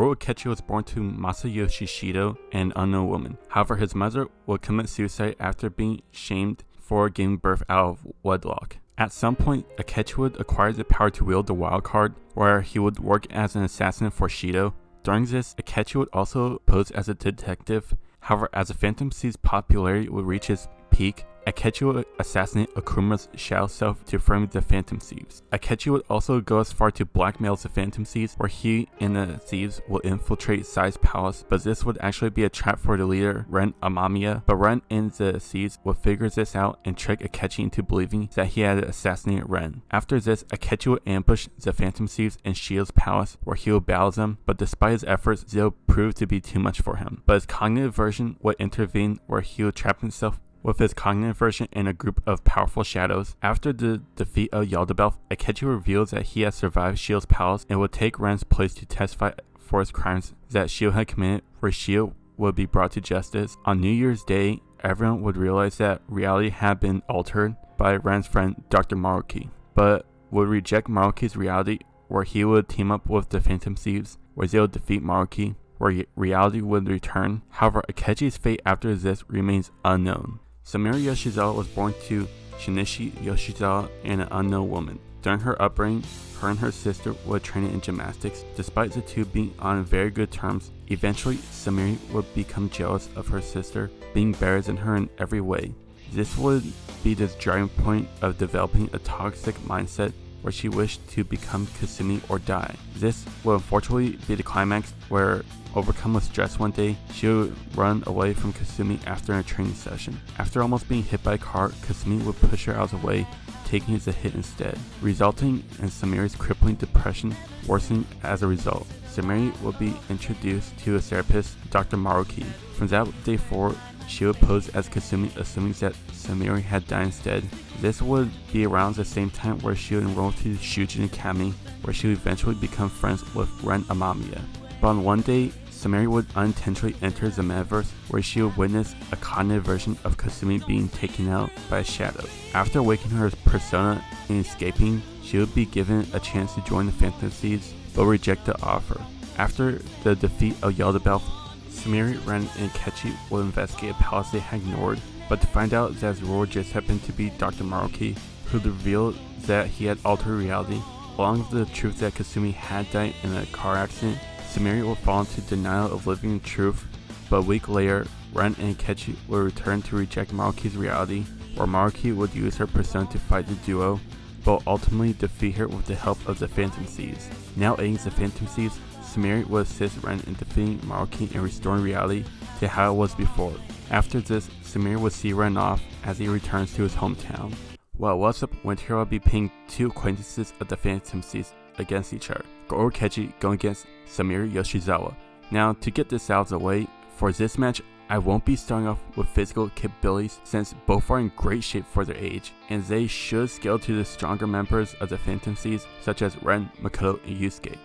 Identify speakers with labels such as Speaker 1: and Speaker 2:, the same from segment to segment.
Speaker 1: Goro Akechi was born to Masayoshi Shido, an unknown woman. However, his mother would commit suicide after being shamed for giving birth out of wedlock. At some point, Akechi would acquire the power to wield the wild card, where he would work as an assassin for Shido. During this, Akechi would also pose as a detective. However, as the Phantom Seed's popularity would reach its peak, Akechi would assassinate Akuma's shadow self to frame the Phantom Thieves. Akechi would also go as far to blackmail the Phantom Thieves, where he and the thieves will infiltrate Sai's palace, but this would actually be a trap for the leader, Ren Amamiya. But Ren and the thieves would figure this out and trick Akechi into believing that he had assassinated Ren. After this, Akechi would ambush the Phantom Thieves in Shido's palace, where he would battle them, but despite his efforts, they would prove to be too much for him. But his cognitive version would intervene, where he would trap himself with his cognitive version in a group of powerful shadows. After the defeat of Yaldabaoth, Akechi reveals that he has survived Shido's palace and would take Ren's place to testify for his crimes that Shido had committed, where Shido would be brought to justice. On New Year's Day, everyone would realize that reality had been altered by Ren's friend Dr. Maruki, but would reject Maruki's reality, where he would team up with the Phantom Thieves, where they would defeat Maruki, where reality would return. However, Akechi's fate after this remains unknown. Sumire Yoshizawa was born to Shinichi Yoshizawa and an unknown woman. During her upbringing, her and her sister would train in gymnastics. Despite the two being on very good terms, eventually Sumire would become jealous of her sister, being better than her in every way. This would be the driving point of developing a toxic mindset where she wished to become Kasumi or die. This will unfortunately be the climax, where, overcome with stress one day, she would run away from Kasumi after a training session. After almost being hit by a car, Kasumi would push her out of the way, taking as a hit instead, resulting in Sumire's crippling depression worsening as a result. Sumire would be introduced to a therapist, Dr. Maruki. From that day forward, she would pose as Kasumi, assuming that Sumire had died instead. This would be around the same time where she would enroll to the Shujin Academy, where she would eventually become friends with Ren Amamiya. But on one day, Sumire would unintentionally enter the metaverse, where she would witness a cognitive version of Kasumi being taken out by a shadow. After awakening her persona and escaping, she would be given a chance to join the Phantom Thieves, but reject the offer. After the defeat of Yaldabaoth, Sumire, Ren, and Akechi will investigate a palace they had ignored, but to find out that the ruler just happened to be Dr. Maruki, who revealed that he had altered reality, along with the truth that Kasumi had died in a car accident. Sumire will fall into denial of living in truth, but a week later, Ren and Akechi will return to reject Maruki's reality, where Maruki would use her persona to fight the duo, but ultimately defeat her with the help of the Phantom Thieves. Now aiding the Phantom Thieves, Sumire will assist Ren in defeating Maruki and restoring reality to how it was before. After this, Sumire will see Ren off as he returns to his hometown. While What's Up Winter will be pitting two acquaintances of the Phantom Thieves against each other, Goro Akechi going against Sumire Yoshizawa. Now, to get this out of the way, for this match, I won't be starting off with physical capabilities, since both are in great shape for their age, and they should scale to the stronger members of the Phantom Thieves, such as Ren, Makoto, and Yusuke,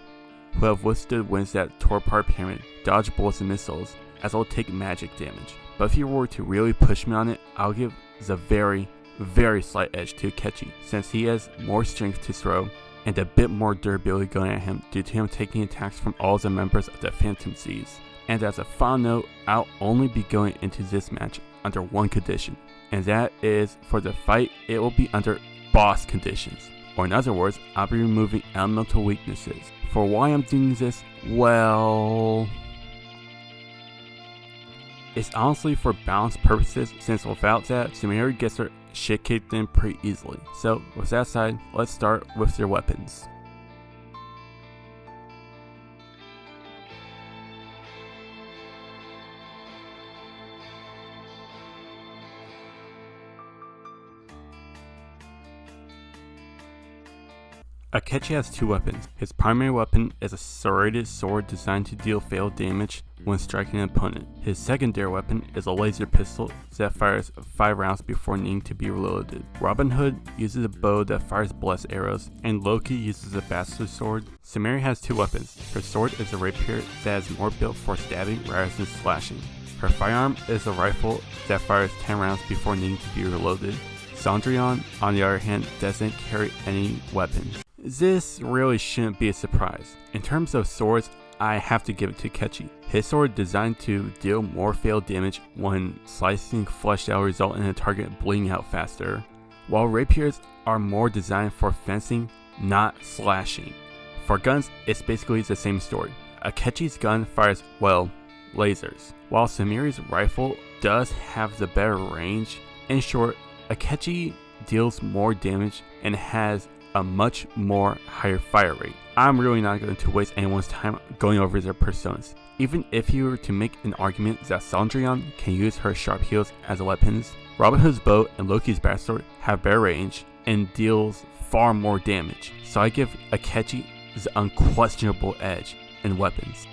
Speaker 1: who have withstood winds that tore apart Pyramid, dodge bullets and missiles, as I'll take magic damage. But if you were to really push me on it, I'll give the very slight edge to Akechi, since he has more strength to throw and a bit more durability going at him due to him taking attacks from all the members of the Phantom Thieves. And as a final note, I'll only be going into this match under one condition, and that is for the fight it will be under boss conditions, or in other words, I'll be removing elemental weaknesses. For why I'm doing this, well, it's honestly for balance purposes, since without that, Sumire gets her shit kicked in pretty easily. So with that aside, let's start with their weapons. Akechi has two weapons. His primary weapon is a serrated sword designed to deal fatal damage when striking an opponent. His secondary weapon is a laser pistol that fires 5 rounds before needing to be reloaded. Robin Hood uses a bow that fires blessed arrows, and Loki uses a bastard sword. Sumire has two weapons. Her sword is a rapier that is more built for stabbing rather than slashing. Her firearm is a rifle that fires 10 rounds before needing to be reloaded. Cendrillon, on the other hand, doesn't carry any weapons. This really shouldn't be a surprise. In terms of swords, I have to give it to Akechi. His sword designed to deal more fatal damage when slicing flesh that will result in a target bleeding out faster, while rapiers are more designed for fencing, not slashing. For guns, it's basically the same story. Akechi's gun fires, well, lasers, while Sumire's rifle does have the better range. In short, Akechi deals more damage and has a much more higher fire rate. I'm really not going to waste anyone's time going over their personas. Even if you were to make an argument that Cendrillon can use her sharp heels as weapons, Robin Hood's bow and Loki's backsword have better range and deals far more damage, so I give Akechi the unquestionable edge in weapons.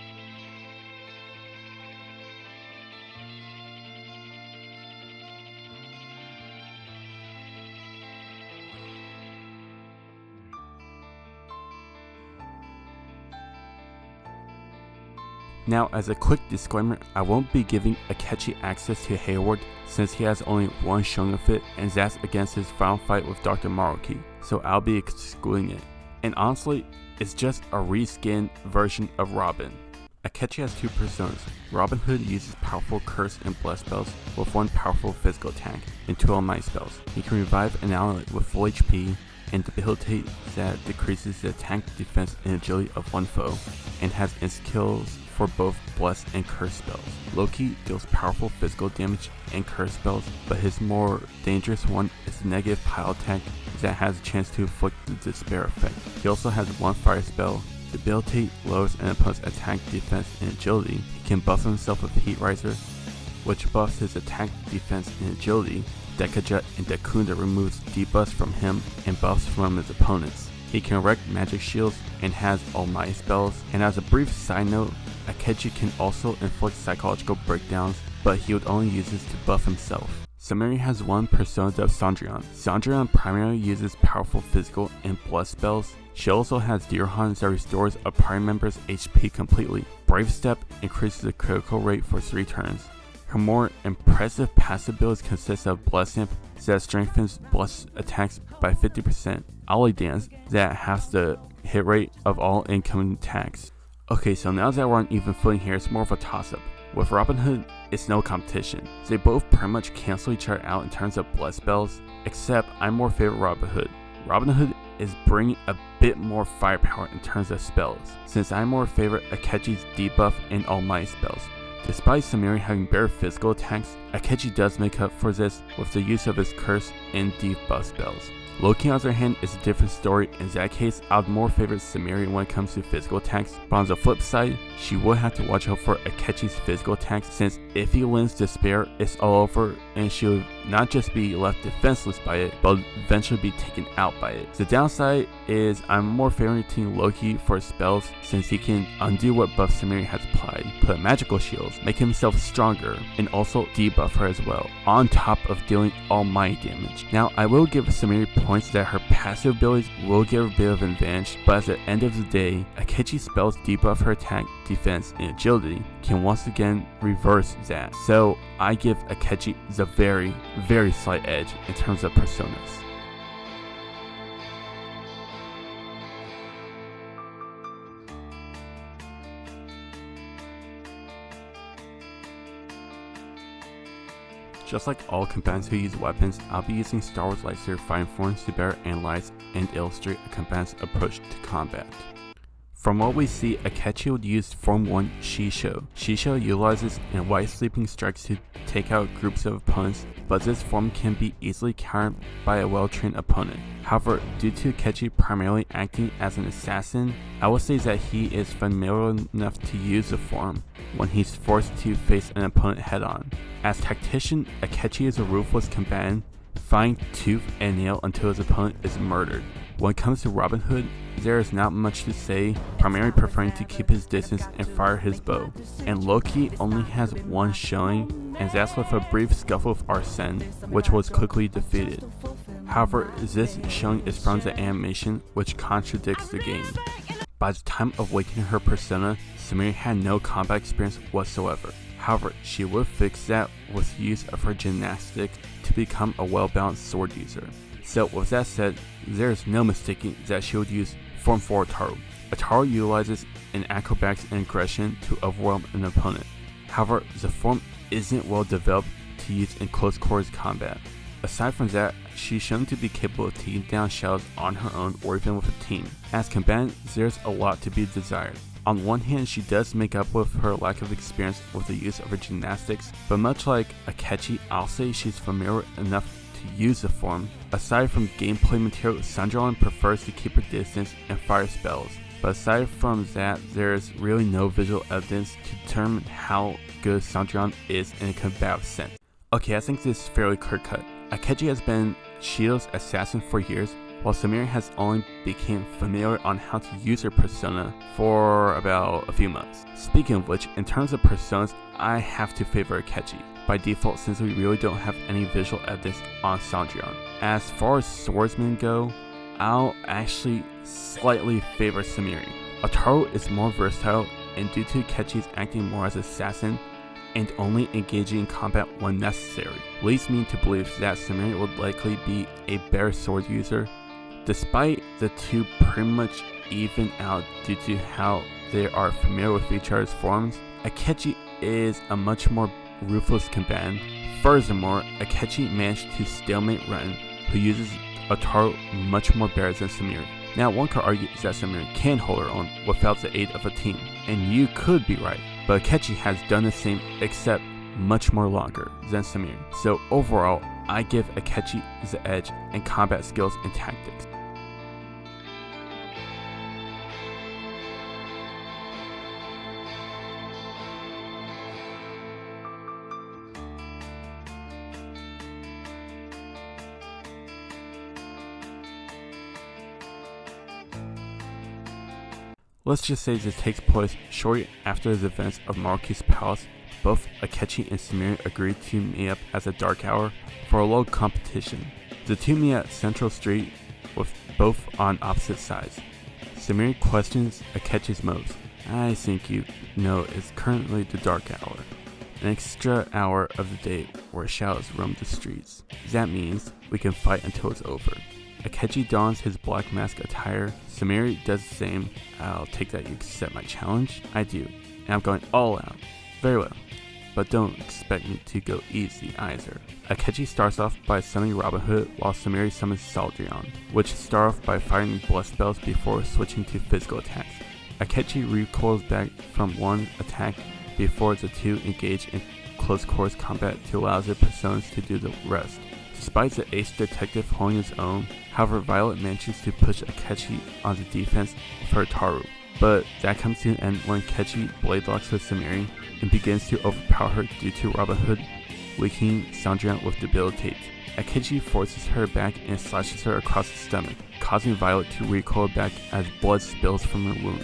Speaker 1: Now, as a quick disclaimer, I won't be giving Akechi access to Hayward since he has only one showing of it, and that's against his final fight with Dr. Maruki, so I'll be excluding it. And honestly, it's just a reskinned version of Robin. Akechi has two personas. Robin Hood uses powerful curse and bless spells with one powerful physical attack and two all-might spells. He can revive an ally with full HP and debilitate that decreases the attack, defense, and agility of one foe, and has skills for both bless and curse spells. Loki deals powerful physical damage and curse spells, but his more dangerous one is negative pile attack that has a chance to inflict the despair effect. He also has one fire spell. Debilitate lowers an opponent's attack, defense, and agility. He can buff himself with Heat Riser, which buffs his attack, defense, and agility. Dekajet and Dekunda removes debuffs from him and buffs from his opponents. He can erect magic shields and has all-might spells. And as a brief side note, Akechi can also inflict psychological breakdowns, but he would only use this to buff himself. Sumire has one persona of Cendrillon. Cendrillon primarily uses powerful physical and blood spells. She also has Deer Hunt that restores a party member's HP completely. Brave Step increases the critical rate for 3 turns. Her more impressive passive abilities consist of Blood Stamp that strengthens blood attacks by 50%, Ollie Dance that halves the hit rate of all incoming attacks. Okay, so now that we're on even footing here, it's more of a toss-up. With Robin Hood, it's no competition. They both pretty much cancel each other out in terms of blood spells, except I more favor Robin Hood. Robin Hood is bringing a bit more firepower in terms of spells, since I more favor Akechi's debuff and all-might spells. Despite Sumire having better physical attacks, Akechi does make up for this with the use of his curse and debuff spells. Loki, on the other hand, is a different story. In that case, I'd more favor Sumire when it comes to physical attacks, but on the flip side, she would have to watch out for Akechi's physical attacks, since if he lends despair, it's all over and she would not just be left defenseless by it, but eventually be taken out by it. The downside is I'm more favoring Loki for his spells, since he can undo what buff Sumire has applied, put magical shields, make himself stronger, and also debuff her as well, on top of dealing all-might damage. Now, I will give Sumire points that her passive abilities will give her a bit of an advantage, but at the end of the day, Akechi's spells debuff her attack, defense, and agility can once again reverse that. So I give Akechi the very, very slight edge in terms of personas. Just like all combatants who use weapons, I'll be using Star Wars lightsaber fighting forms to better analyze and illustrate a combatant's approach to combat. From what we see, Akechi would use Form 1 Shisho. Shisho utilizes in white sleeping strikes to take out groups of opponents, but this form can be easily countered by a well-trained opponent. However, due to Akechi primarily acting as an assassin, I will say that he is familiar enough to use the form when he's forced to face an opponent head-on. As tactician, Akechi is a ruthless combatant, fighting tooth and nail until his opponent is murdered. When it comes to Robin Hood, there is not much to say, primarily preferring to keep his distance and fire his bow. And Loki only has one showing, and that's with a brief scuffle with Arsene, which was quickly defeated. However, this showing is from the animation, which contradicts the game. By the time of awakening her persona, Sumire had no combat experience whatsoever. However, she would fix that with use of her gymnastics to become a well-balanced sword user. So with that said, there is no mistaking that she would use Form 4 Ataru. Ataru utilizes in acrobatics and aggression to overwhelm an opponent. However, the form isn't well developed to use in close quarters combat. Aside from that, she's shown to be capable of taking down shadows on her own or even with a team. As combatant, there's a lot to be desired. On one hand, she does make up with her lack of experience with the use of her gymnastics, but much like Akechi, I'll say she's familiar enough to use the form. Aside from gameplay material, Sanjian prefers to keep her distance and fire spells. But aside from that, there's really no visual evidence to determine how good Sanjian is in a combative sense. Okay, I think this is fairly clear-cut. Akechi has been Shido's assassin for years, while Sumire has only become familiar on how to use her persona for about a few months. Speaking of which, in terms of personas, I have to favor Akechi by default since we really don't have any visual evidence on Sanjian. As far as swordsmen go, I'll actually slightly favor Sumire. Ataru is more versatile, and due to Akechi's acting more as assassin and only engaging in combat when necessary, leads me to believe that Sumire would likely be a better sword user. Despite the two pretty much even out due to how they are familiar with each other's forms, Akechi is a much more ruthless combatant. Furthermore, Akechi managed to stalemate Ren, who uses Ataru much more better than Sumire. Now, one could argue that Sumire can hold her own without the aid of a team, and you could be right, but Akechi has done the same except much more longer than Sumire. So overall, I give Akechi the edge in combat skills and tactics. Let's just say this takes place shortly after the events of Maruki's palace. Both Akechi and Sumire agreed to meet up at the dark hour for a low competition. The two meet at Central Street with both on opposite sides. Sumire questions Akechi's moves. I think you know it's currently the dark hour, an extra hour of the day where shadows roam the streets. That means we can fight until it's over. Akechi dons his black mask attire. Sumire does the same. I'll take that you accept my challenge. I do, and I'm going all out. Very well, but don't expect me to go easy either. Akechi starts off by summoning Robin Hood, while Sumire summons Saldrion, which start off by firing blood spells before switching to physical attacks. Akechi recoils back from one attack before the two engage in close quarters combat to allow their personas to do the rest. Despite the ace detective holding his own, however, Violet manages to push Akechi on the defense with her Taru. But that comes to an end when Akechi blade locks with Sumire and begins to overpower her due to Robin Hood weakening Sanjian with Debilitate. Akechi forces her back and slashes her across the stomach, causing Violet to recoil back as blood spills from her wound.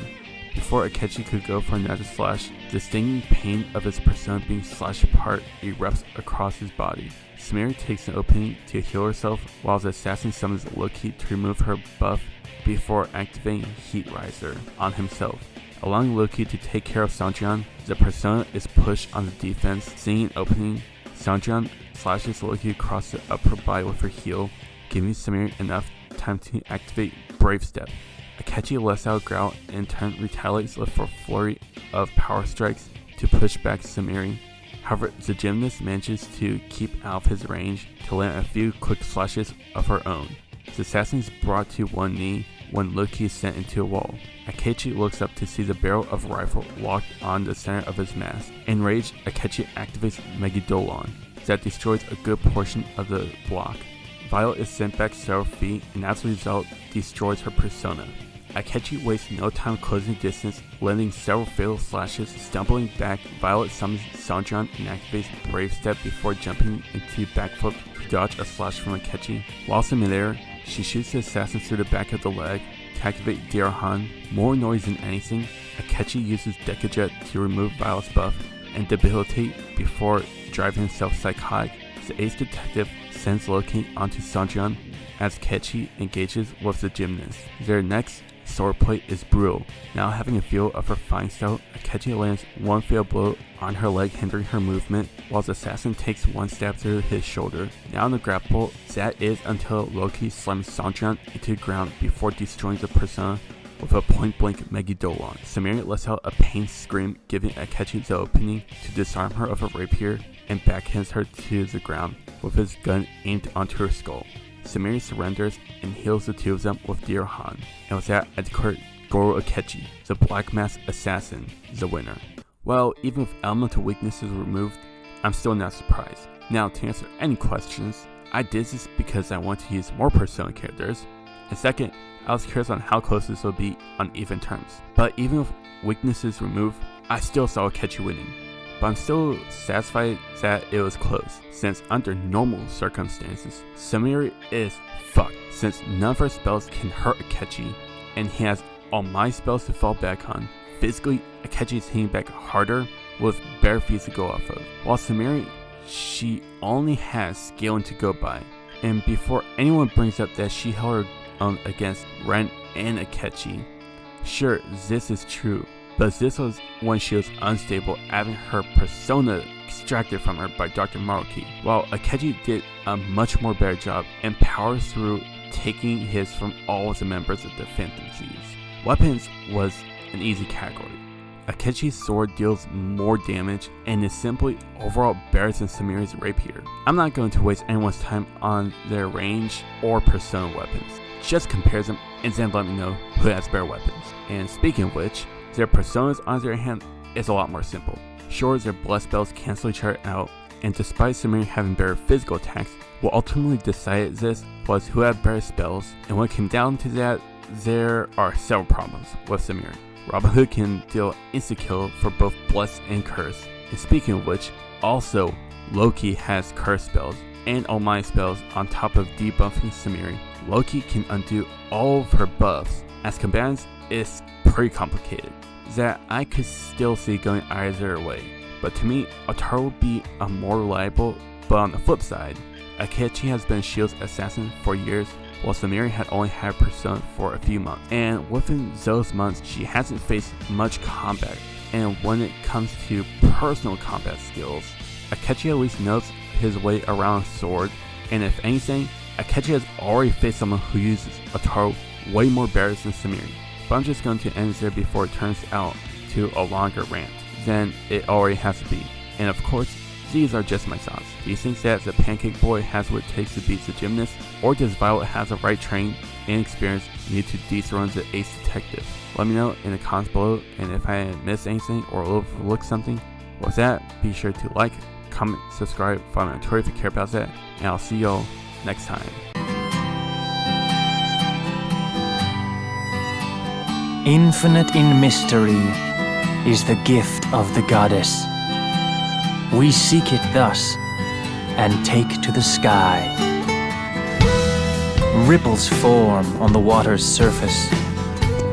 Speaker 1: Before Akechi could go for another slash, the stinging pain of his persona being slashed apart erupts across his body. Sumire takes an opening to heal herself, while the assassin summons Loki to remove her buff before activating Heat Riser on himself. Allowing Loki to take care of Sanjian, the persona is pushed on the defense. Seeing an opening, Sanjian slashes Loki across the upper body with her heel, giving Sumire enough time to activate Brave Step. Akechi lets out a growl and in turn retaliates with a flurry of power strikes to push back Sumire. However, the gymnast manages to keep out of his range to land a few quick slashes of her own. The assassin is brought to one knee when Loki is sent into a wall. Akechi looks up to see the barrel of a rifle locked on the center of his mask. Enraged, Akechi activates Megidolon that destroys a good portion of the block. Violet is sent back several feet and as a result destroys her persona. Akechi wastes no time closing distance, landing several fatal slashes. Stumbling back, Violet summons Sanjian and activates Brave Step before jumping into backflip to dodge a slash from Akechi. Whilst in midair, she shoots the assassin through the back of the leg to activate Dirahan. More noise than anything, Akechi uses Decajet to remove Violet's buff and Debilitate before driving himself psychotic. The ace detective sends Loki onto Sanjian as Akechi engages with the gymnast. Their next swordplay is brutal. Now having a feel of her fighting style, Akechi lands one fatal blow on her leg, hindering her movement, while the assassin takes one stab through his shoulder. Now in the grapple, that is until Loki slams Sanjian into the ground before destroying the persona with a point-blank Megidolon. Sumire lets out a pain scream, giving Akechi the opening to disarm her of a rapier and backhands her to the ground with his gun aimed onto her skull. Sumire surrenders and heals the two of them with Dear Han, and with that I declare Goro Akechi, the Black Mask Assassin, the winner. Well, even with elemental weaknesses removed, I'm still not surprised. Now, to answer any questions, I did this because I want to use more Persona characters, and second, I was curious on how close this would be on even terms. But even with weaknesses removed, I still saw Akechi winning. But I'm still satisfied that it was close, since under normal circumstances, Sumire is fucked, since none of her spells can hurt Akechi, and he has all my spells to fall back on. Physically, Akechi is hitting back harder with bare feet to go off of, while Sumire, she only has scaling to go by. And before anyone brings up that she held her own against Ren and Akechi, sure, this is true, but this was when she was unstable, having her persona extracted from her by Dr. Maruki, while Akechi did a much more better job and powers through taking hits from all of the members of the Phantom Thieves. Weapons was an easy category. Akechi's sword deals more damage and is simply overall better than Sumire's rapier. I'm not going to waste anyone's time on their range or persona weapons. Just compare them and then let me know who has better weapons. And speaking of which, their personas on the other hand is a lot more simple. Sure, their blood spells cancel each other out, and despite Sumire having better physical attacks, what ultimately decided this was who had better spells, and when it came down to that, there are several problems with Sumire. Robin Hood can deal insta-kill for both Bless and Curse, and speaking of which, also Loki has Curse spells and All Might spells on top of debuffing Sumire. Loki can undo all of her buffs. As combatants, it's pretty complicated, that I could still see going either way, but to me, Otaro would be a more reliable, but on the flip side, Akechi has been Shield's assassin for years, while Sumire had only had Persona for a few months, and within those months, she hasn't faced much combat, and when it comes to personal combat skills, Akechi at least knows his way around a sword, and if anything, Akechi has already faced someone who uses Otaro way more better than Sumire. But I'm just going to end there before it turns out to a longer rant than it already has to be. And of course, these are just my thoughts. Do you think that the Pancake Boy has what it takes to beat the gymnast? Or does Violet have the right training and experience needed to dethrone the ace detective? Let me know in the comments below, and if I missed anything or overlooked something. With that, be sure to like, comment, subscribe, follow me on Twitter if you care about that, and I'll see y'all next time.
Speaker 2: Infinite in mystery is the gift of the goddess. We seek it thus, and take to the sky. Ripples form on the water's surface.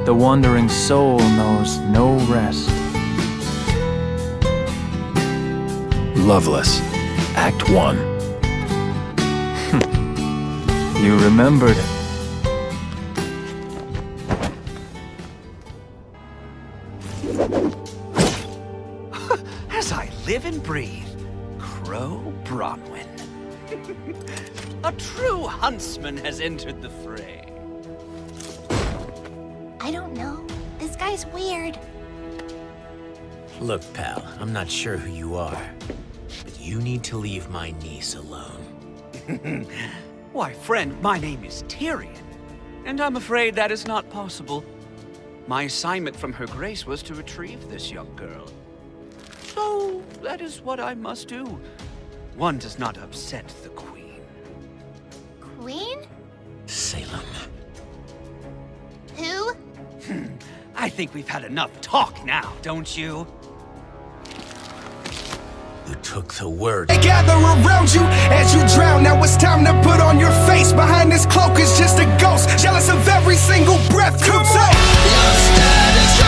Speaker 2: The wandering soul knows no rest.
Speaker 3: Loveless, Act 1.
Speaker 2: You remembered.
Speaker 4: As I live and breathe, Crow Bronwyn. A true huntsman has entered the fray.
Speaker 5: I don't know. This guy's weird.
Speaker 6: Look, pal, I'm not sure who you are, but you need to leave my niece alone.
Speaker 4: Why, friend, my name is Tyrion, and I'm afraid that is not possible. My assignment from Her Grace was to retrieve this young girl. So, that is what I must do. One does not upset the Queen.
Speaker 5: Queen?
Speaker 6: Salem.
Speaker 5: Who?
Speaker 4: I think we've had enough talk now, don't you?
Speaker 6: You took the word.
Speaker 7: They gather around you as you drown. Now it's time to put on your face. Behind this cloak is just a ghost, jealous of every single breath you take. Your status,